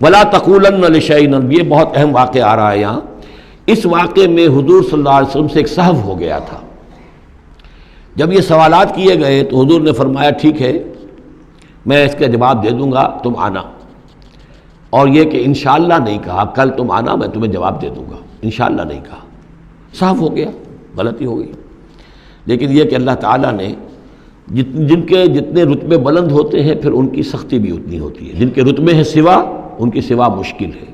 ولا تقولن لشیء، یہ بہت اہم واقعہ آ رہا ہے یہاں۔ اس واقعے میں حضور صلی اللہ علیہ وسلم سے ایک سہو ہو گیا تھا۔ جب یہ سوالات کیے گئے تو حضور نے فرمایا ٹھیک ہے میں اس کا جواب دے دوں گا، تم آنا۔ اور یہ کہ انشاءاللہ نہیں کہا، کل تم آنا میں تمہیں جواب دے دوں گا، انشاءاللہ نہیں کہا، سہو ہو گیا، غلطی ہو گئی۔ لیکن یہ کہ اللہ تعالیٰ نے جن کے جتنے رتبے بلند ہوتے ہیں پھر ان کی سختی بھی اتنی ہوتی ہے، جن کے رتبے ہیں سوا ان کی سوا مشکل ہے۔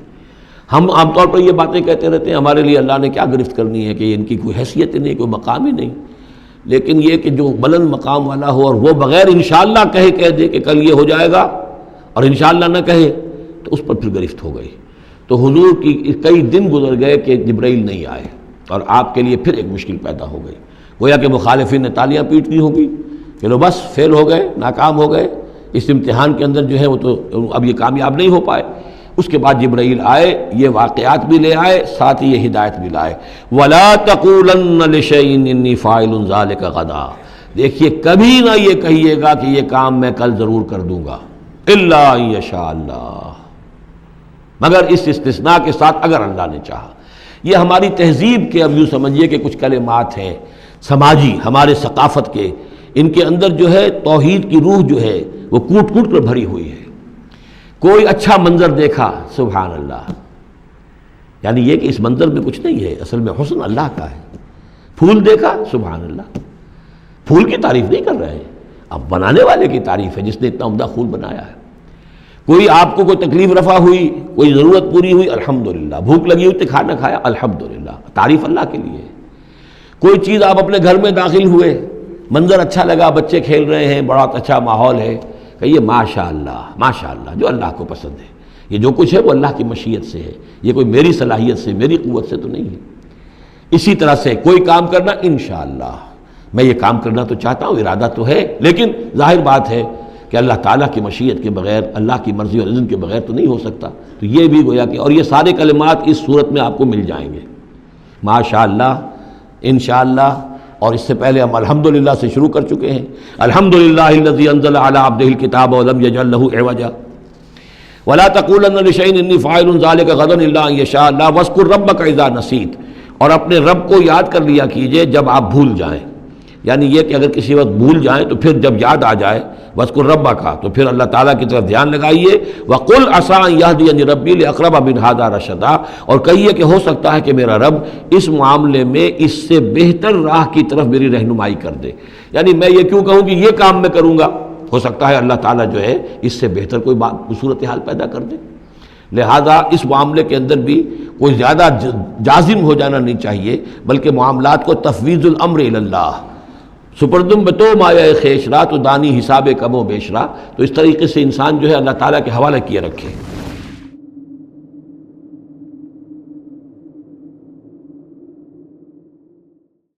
ہم عام طور پر یہ باتیں کہتے رہتے ہیں ہمارے لیے اللہ نے کیا گرفت کرنی ہے کہ ان کی کوئی حیثیت ہی نہیں، کوئی مقام ہی نہیں، لیکن یہ کہ جو بلند مقام والا ہو اور وہ بغیر انشاءاللہ کہہ دے کہ کل یہ ہو جائے گا اور انشاءاللہ نہ کہے تو اس پر پھر گرفت ہو گئی۔ تو حضور کی کئی دن گزر گئے کہ جبرائیل نہیں آئے اور آپ کے لیے پھر ایک مشکل پیدا ہو گئی، گویا کہ مخالفین نے تالیاں پیٹنی ہوگی کہ لو بس فیل ہو گئے، ناکام ہو گئے اس امتحان کے اندر، جو ہے وہ تو اب یہ کامیاب نہیں ہو پائے۔ اس کے بعد جبرائیل آئے، یہ واقعات بھی لے آئے، ساتھ ہی یہ ہدایت بھی لائے۔ وَلَا تَقُولَنَّ لِشَيْءٍ إِنِّي فَاعِلٌ ذَلِكَ غَدًا، دیکھیے کبھی نہ یہ کہیے گا کہ یہ کام میں کل ضرور کر دوں گا، إِلَّا أَن يَشَاءَ اللَّهُ، مگر اس استثناء کے ساتھ اگر اللہ نے چاہا۔ یہ ہماری تہذیب کے، اب یوں سمجھیے کہ کچھ کلمات ہیں سماجی، ہمارے ثقافت کے، ان کے اندر جو ہے توحید کی روح جو ہے وہ کوٹ کوٹ کر بھری ہوئی ہے۔ کوئی اچھا منظر دیکھا، سبحان اللہ، یعنی یہ کہ اس منظر میں کچھ نہیں ہے، اصل میں حسن اللہ کا ہے۔ پھول دیکھا، سبحان اللہ، پھول کی تعریف نہیں کر رہے ہیں، اب بنانے والے کی تعریف ہے جس نے اتنا عمدہ پھول بنایا ہے۔ کوئی آپ کو کوئی تکلیف رفع ہوئی، کوئی ضرورت پوری ہوئی، الحمدللہ، بھوک لگی ہوئی تو کھانا کھایا، الحمدللہ، تعریف اللہ کے لیے ہے۔ کوئی چیز آپ اپنے گھر میں داخل ہوئے، منظر اچھا لگا، بچے کھیل رہے ہیں، بڑا اچھا ماحول ہے، کہیے ماشاءاللہ ماشاءاللہ، جو اللہ کو پسند ہے۔ یہ جو کچھ ہے وہ اللہ کی مشیت سے ہے، یہ کوئی میری صلاحیت سے، میری قوت سے تو نہیں ہے۔ اسی طرح سے کوئی کام کرنا، انشاءاللہ میں یہ کام کرنا تو چاہتا ہوں، ارادہ تو ہے، لیکن ظاہر بات ہے کہ اللہ تعالیٰ کی مشیت کے بغیر، اللہ کی مرضی اور اذن کے بغیر تو نہیں ہو سکتا۔ تو یہ بھی گویا کہ، اور یہ سارے کلمات اس صورت میں آپ کو مل جائیں گے، ماشاءاللہ، انشاءاللہ، اور اس سے پہلے ہم الحمدللہ سے شروع کر چکے ہیں۔ الحمدللہ الذی انزل علی عبدہ الکتاب ولم یجعل لہ عوجا ولا تقولن لشیء انی فاعل ذلک غدا الا ان یشاء اللہ واذکر ربک اذا نسیت، اور اپنے رب کو یاد کر لیا کیجئے جب آپ بھول جائیں، یعنی یہ کہ اگر کسی وقت بھول جائیں تو پھر جب یاد آ جائے واذکر ربک، تو پھر اللہ تعالیٰ کی طرف دھیان لگائیے۔ وقل عسیٰ ان یہدینی ربی لاقرب من ھذا رشدا، اور کہیے کہ ہو سکتا ہے کہ میرا رب اس معاملے میں اس سے بہتر راہ کی طرف میری رہنمائی کر دے، یعنی میں یہ کیوں کہوں کہ یہ کام میں کروں گا، ہو سکتا ہے اللہ تعالیٰ جو ہے اس سے بہتر کوئی صورتحال پیدا کر دے۔ لہذا اس معاملے کے اندر بھی کوئی زیادہ جازم ہو جانا نہیں چاہیے، بلکہ معاملات کو تفویض الامر الی اللہ، سپردم بتو مایا خیشرا تو دانی حساب کم و بیشرا، تو اس طریقے سے انسان جو ہے اللہ تعالیٰ کے حوالے کیے رکھے۔